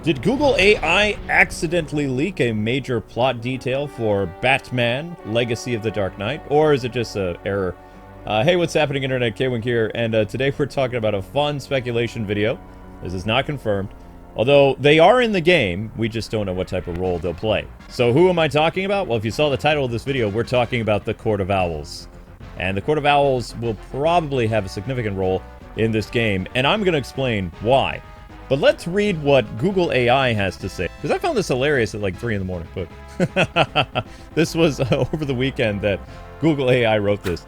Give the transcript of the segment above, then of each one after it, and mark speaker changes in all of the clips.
Speaker 1: Did Google AI accidentally leak a major plot detail for Batman, Legacy of the Dark Knight? Or is it just an error? Hey, what's happening, Internet? Kwing here, and today we're talking about a fun speculation video. This is not confirmed. Although they are in the game, we just don't know what type of role they'll play. So who am I talking about? Well, if you saw the title of this video, we're talking about the Court of Olws. And the Court of Olws will probably have a significant role in this game, and I'm going to explain why. But let's read what Google AI has to say, because I found this hilarious at like 3 in the morning, but this was over the weekend that Google AI wrote this.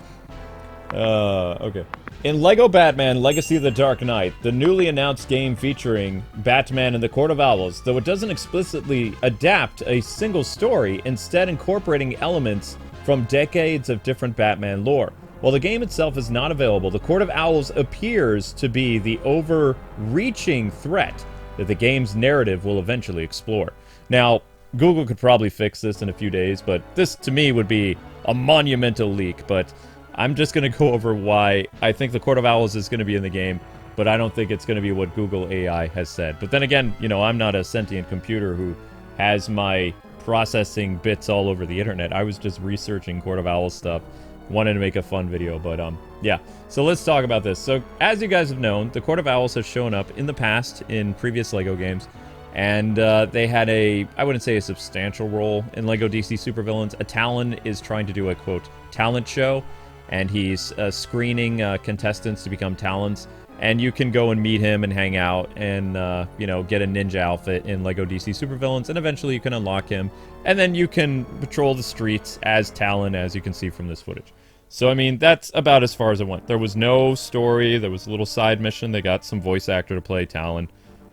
Speaker 1: Okay. In LEGO Batman Legacy of the Dark Knight, the newly announced game featuring Batman and the Court of Olws, though it doesn't explicitly adapt a single story, instead incorporating elements from decades of different Batman lore. While the game itself is not available, the Court of Olws appears to be the overreaching threat that the game's narrative will eventually explore. Now, Google could probably fix this in a few days, but this, to me, would be a monumental leak. But I'm just going to go over why I think the Court of Olws is going to be in the game, but I don't think it's going to be what Google AI has said. But then again, you know, I'm not a sentient computer who has my processing bits all over the internet. I was just researching Court of Olws stuff. Wanted to make a fun video, but yeah. So let's talk about this. So as you guys have known, the Court of Olws has shown up in the past in previous LEGO games, and they had I wouldn't say a substantial role in LEGO DC Supervillains. A Talon is trying to do a, quote, talent show, and he's screening contestants to become Talons, and you can go and meet him and hang out and, you know, get a ninja outfit in LEGO DC Supervillains, and eventually you can unlock him, and then you can patrol the streets as Talon, as you can see from this footage. So, I mean, that's about as far as it went. There was no story, there was a little side mission, they got some voice actor to play Talon,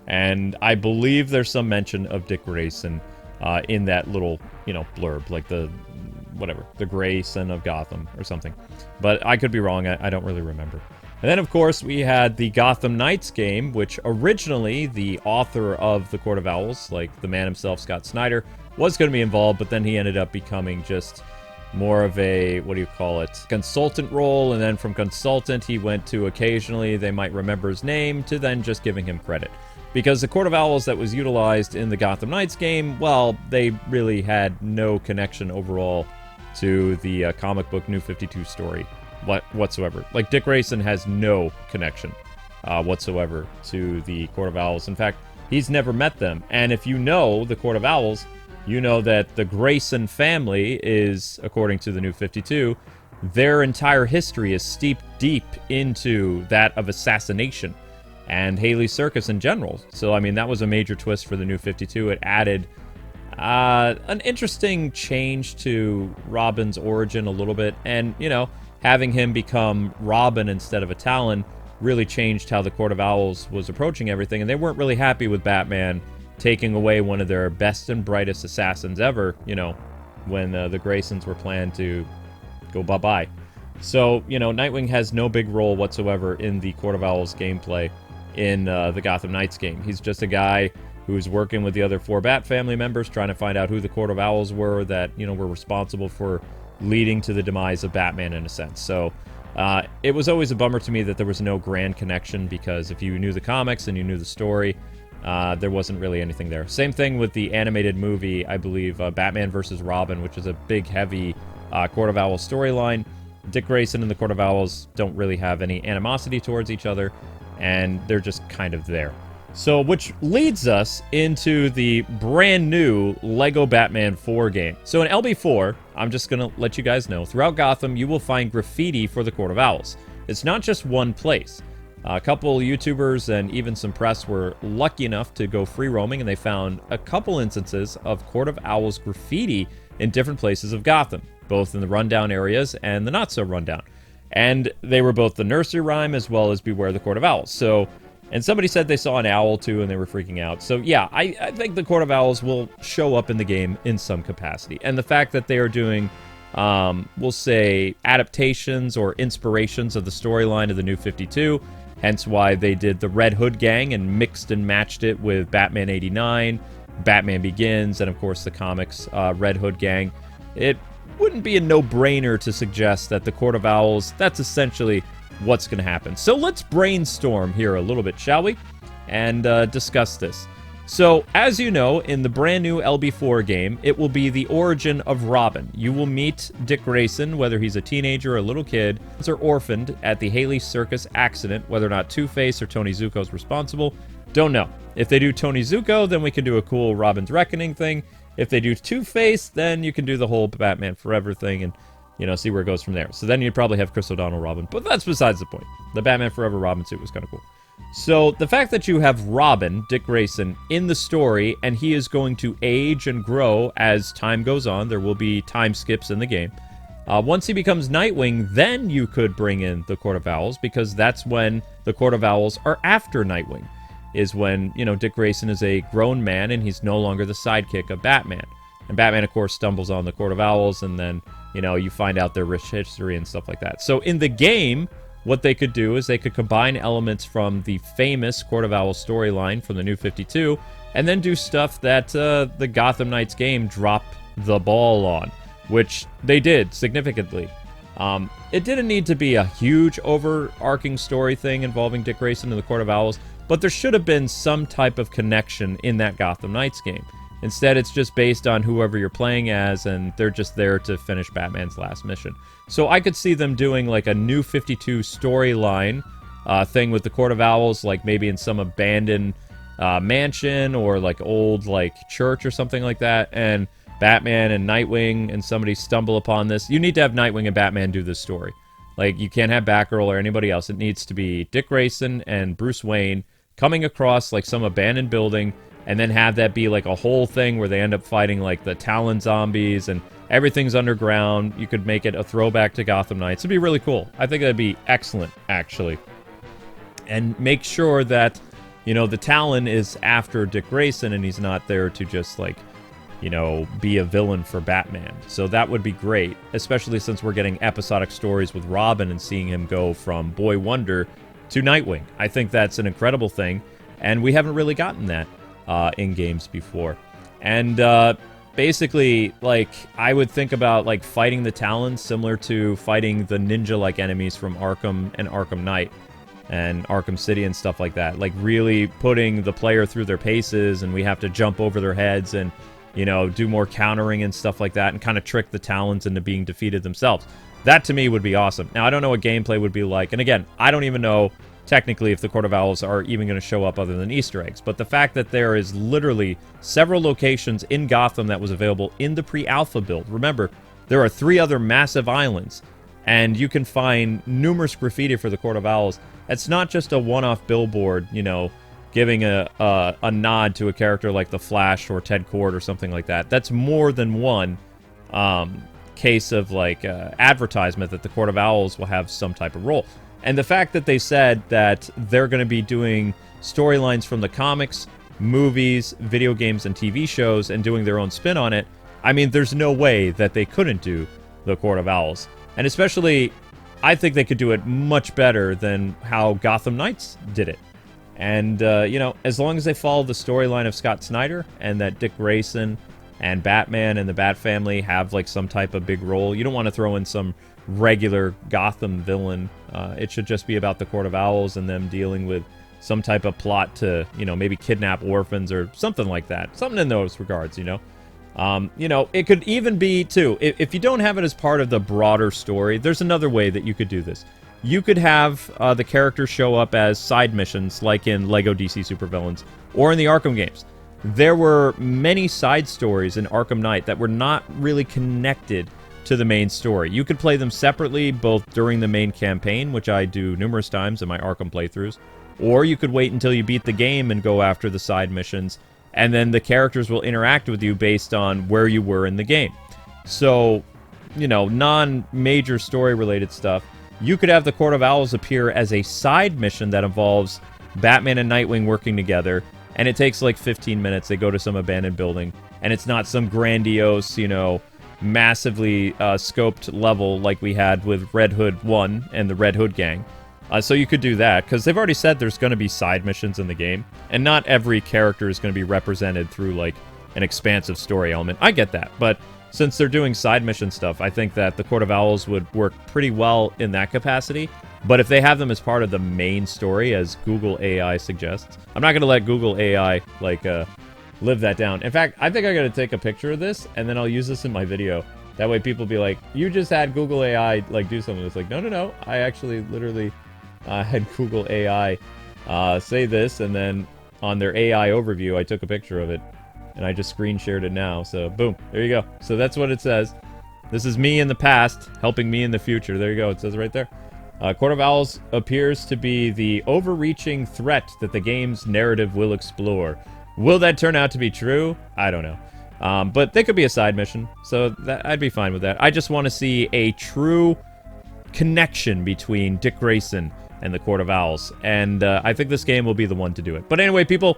Speaker 1: and I believe there's some mention of Dick Grayson in that little, you know, blurb, like the, whatever, the Grayson of Gotham or something. But I could be wrong, I don't really remember. And then, of course, we had the Gotham Knights game, which originally the author of the Court of Olws, like the man himself, Scott Snyder, was going to be involved, but then he ended up becoming just more of a, what do you call it, consultant role, and then from consultant he went to occasionally, they might remember his name, to then just giving him credit. Because the Court of Olws that was utilized in the Gotham Knights game, well, they really had no connection overall to the comic book New 52 story whatsoever. Like, Dick Grayson has no connection whatsoever to the Court of Olws. In fact, he's never met them. And if you know the Court of Olws, you know that the Grayson family is, according to the New 52, their entire history is steeped deep into that of assassination and Haley Circus in general. So, I mean, that was a major twist for the New 52. It added an interesting change to Robin's origin a little bit. And, you know, having him become Robin instead of a Talon really changed how the Court of Olws was approaching everything. And they weren't really happy with Batman taking away one of their best and brightest assassins ever, you know, when the Graysons were planned to go bye-bye. So, you know, Nightwing has no big role whatsoever in the Court of Olws gameplay in the Gotham Knights game. He's just a guy who's working with the other 4 Bat family members, trying to find out who the Court of Olws were that, you know, were responsible for leading to the demise of Batman in a sense. So, it was always a bummer to me that there was no grand connection, because if you knew the comics and you knew the story, there wasn't really anything there. Same thing with the animated movie, I believe, Batman vs. Robin, which is a big, heavy Court of Olws storyline. Dick Grayson and the Court of Olws don't really have any animosity towards each other, and they're just kind of there. So, which leads us into the brand new LEGO Batman 4 game. So in LB4, I'm just going to let you guys know, throughout Gotham, you will find graffiti for the Court of Olws. It's not just one place. A couple YouTubers and even some press were lucky enough to go free roaming, and they found a couple instances of Court of Olws graffiti in different places of Gotham, both in the rundown areas and the not so rundown. And they were both the nursery rhyme as well as Beware the Court of Olws. So, and somebody said they saw an owl too and they were freaking out. So yeah, I think the Court of Olws will show up in the game in some capacity. And the fact that they are doing, we'll say, adaptations or inspirations of the storyline of the New 52, hence why they did the Red Hood Gang and mixed and matched it with Batman 89, Batman Begins, and of course the comics Red Hood Gang. It wouldn't be a no-brainer to suggest that the Court of Olws, that's essentially what's going to happen. So let's brainstorm here a little bit, shall we? And discuss this. So, as you know, in the brand new LB4 game, it will be the origin of Robin. You will meet Dick Grayson, whether he's a teenager or a little kid, or orphaned at the Haley Circus accident. Whether or not Two-Face or Tony Zuko is responsible, don't know. If they do Tony Zuko, then we can do a cool Robin's Reckoning thing. If they do Two-Face, then you can do the whole Batman Forever thing and, you know, see where it goes from there. So then you'd probably have Chris O'Donnell Robin, but that's besides the point. The Batman Forever Robin suit was kind of cool. So the fact that you have Robin, Dick Grayson, in the story, and he is going to age and grow as time goes on, there will be time skips in the game. Once he becomes Nightwing, then you could bring in the Court of Owls, because that's when the Court of Owls are after Nightwing, is when, you know, Dick Grayson is a grown man and he's no longer the sidekick of Batman. And Batman, of course, stumbles on the Court of Owls, and then, you know, you find out their rich history and stuff like that. So in the game, what they could do is they could combine elements from the famous Court of Owls storyline from the New 52, and then do stuff that the Gotham Knights game dropped the ball on, which they did significantly. It didn't need to be a huge overarching story thing involving Dick Grayson and the Court of Owls, but there should have been some type of connection in that Gotham Knights game. Instead, it's just based on whoever you're playing as, and they're just there to finish Batman's last mission. So I could see them doing like a New 52 storyline thing with the Court of Owls, like maybe in some abandoned mansion or like old like church or something like that, and Batman and Nightwing and somebody stumble upon this. You need to have Nightwing and Batman do this story. Like, you can't have Batgirl or anybody else. It needs to be Dick Grayson and Bruce Wayne coming across like some abandoned building, and then have that be like a whole thing where they end up fighting like the Talon zombies and everything's underground. You could make it a throwback to Gotham Knights. It'd be really cool. I think that'd be excellent, actually. And make sure that, you know, the Talon is after Dick Grayson and he's not there to just like, you know, be a villain for Batman. So that would be great, especially since we're getting episodic stories with Robin and seeing him go from Boy Wonder to Nightwing. I think that's an incredible thing, and we haven't really gotten that in games before. And basically, like, I would think about like fighting the Talons similar to fighting the ninja-like enemies from Arkham and Arkham Knight and Arkham City and stuff like that. Like, really putting the player through their paces, and we have to jump over their heads and, you know, do more countering and stuff like that, and kind of trick the Talons into being defeated themselves. That, to me, would be awesome. Now, I don't know what gameplay would be like, and again, I don't even know technically if the Court of Owls are even going to show up other than Easter eggs, but the fact that there is literally several locations in Gotham that was available in the pre-alpha build. Remember, there are 3 other massive islands, and you can find numerous graffiti for the Court of Owls. It's not just a one-off billboard, you know, giving a nod to a character like the Flash or Ted Kord or something like that. That's more than one case of like advertisement that the Court of Owls will have some type of role. And the fact that they said that they're going to be doing storylines from the comics, movies, video games, and TV shows, and doing their own spin on it, I mean, there's no way that they couldn't do the Court of Owls. And especially, I think they could do it much better than how Gotham Knights did it. And, you know, as long as they follow the storyline of Scott Snyder, and that Dick Grayson and Batman and the Bat family have, like, some type of big role, you don't want to throw in some regular Gotham villain. It should just be about the Court of Owls and them dealing with some type of plot to, you know, maybe kidnap orphans or something like that. Something in those regards, you know. You know, it could even be, too, if you don't have it as part of the broader story, there's another way that you could do this. You could have the characters show up as side missions, like in LEGO DC Supervillains, or in the Arkham games. There were many side stories in Arkham Knight that were not really connected to the main story. You could play them separately, both during the main campaign, which I do numerous times in my Arkham playthroughs, or you could wait until you beat the game and go after the side missions, and then the characters will interact with you based on where you were in the game. So, you know, non-major story-related stuff. You could have the Court of Owls appear as a side mission that involves Batman and Nightwing working together, and it takes like 15 minutes. They go to some abandoned building, and it's not some grandiose, you know, massively scoped level like we had with Red Hood 1 and the Red Hood gang. So you could do that, because they've already said there's going to be side missions in the game, and not every character is going to be represented through, like, an expansive story element. I get that, but since they're doing side mission stuff, I think that the Court of Owls would work pretty well in that capacity. But if they have them as part of the main story, as Google AI suggests, I'm not going to let Google AI, like, live that down. In fact, I think I got to take a picture of this, and then I'll use this in my video. That way people be like, you just had Google AI, like, do something. It's like, no. I actually literally had Google AI say this, and then on their AI overview, I took a picture of it, and I just screen shared it now. So, boom. There you go. So that's what it says. This is me in the past, helping me in the future. There you go. It says right there. Court of Owls appears to be the overreaching threat that the game's narrative will explore. Will that turn out to be true? I don't know. But they could be a side mission, so I'd be fine with that. I just want to see a true connection between Dick Grayson and the Court of Owls, and I think this game will be the one to do it. But anyway, people,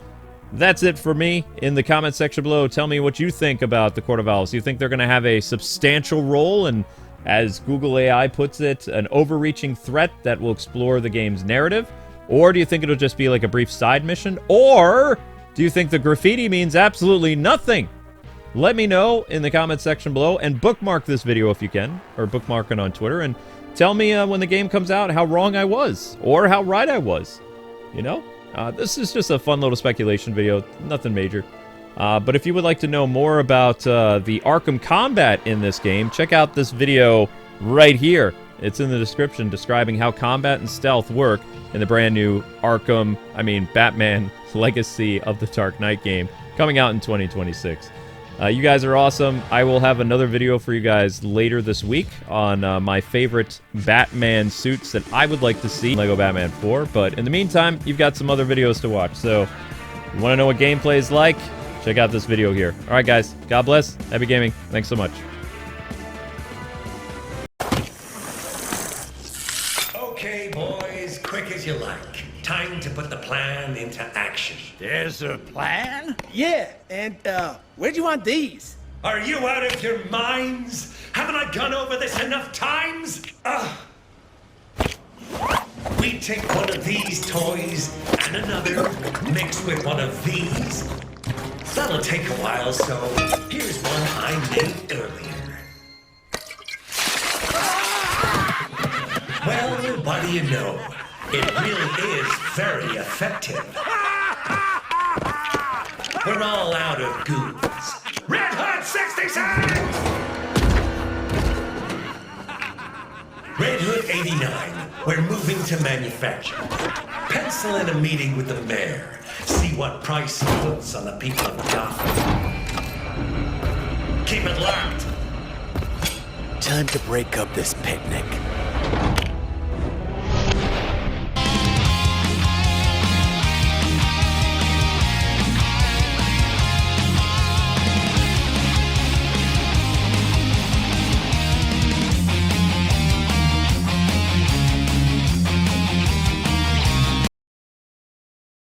Speaker 1: that's it for me. In the comment section below, tell me what you think about the Court of Owls. Do you think they're going to have a substantial role and, as Google AI puts it, an overreaching threat that will explore the game's narrative? Or do you think it'll just be like a brief side mission? Or do you think the graffiti means absolutely nothing? Let me know in the comment section below, and bookmark this video if you can, or bookmark it on Twitter, and tell me when the game comes out how wrong I was, or how right I was. You know? This is just a fun little speculation video, nothing major. But if you would like to know more about the Arkham combat in this game, check out this video right here. It's in the description describing how combat and stealth work in the brand new Batman Legacy of the Dark Knight game coming out in 2026. You guys are awesome. I will have another video for you guys later this week on my favorite Batman suits that I would like to see in LEGO Batman 4. But in the meantime, you've got some other videos to watch. So if you want to know what gameplay is like, check out this video here. All right, guys. God bless. Happy gaming. Thanks so much.
Speaker 2: Okay, boys. Quick as you like. Time to put the plan into action.
Speaker 3: There's a plan?
Speaker 4: Yeah, and where'd you want these?
Speaker 2: Are you out of your minds? Haven't I gone over this enough times? We take one of these toys and another mixed with one of these. That'll take a while, so here's one I made earlier. Well, what do you know? It really is very effective. We're all out of goons. Red Hood 66! Red Hood 89. We're moving to manufacture. Pencil in a meeting with the mayor. See what price he puts on the people of Gotham. Keep it locked.
Speaker 4: Time to break up this picnic.